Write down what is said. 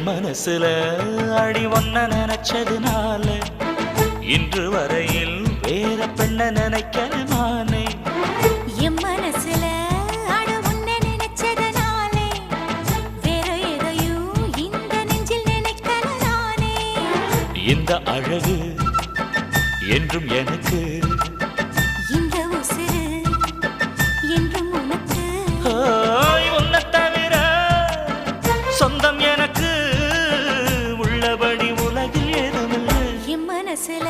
மனசுல அடி ஒன்ன நினைச்சதுனால இன்று வரையில் வேற பெண்ண நினைக்கிற நானே. என் மனசுல அட உன்னை நினைச்சதனாலே வேற எதையும் இந்த நெஞ்சில் நினைக்கல நானே. இந்த அழகு என்றும் எனக்கு, இந்த உசுரு என்றும் உனக்கு. உன்னை தவிர சொந்தம் எனக்கு உள்ளபடி உலகில் ஏதுமில்லை. என் மனசுல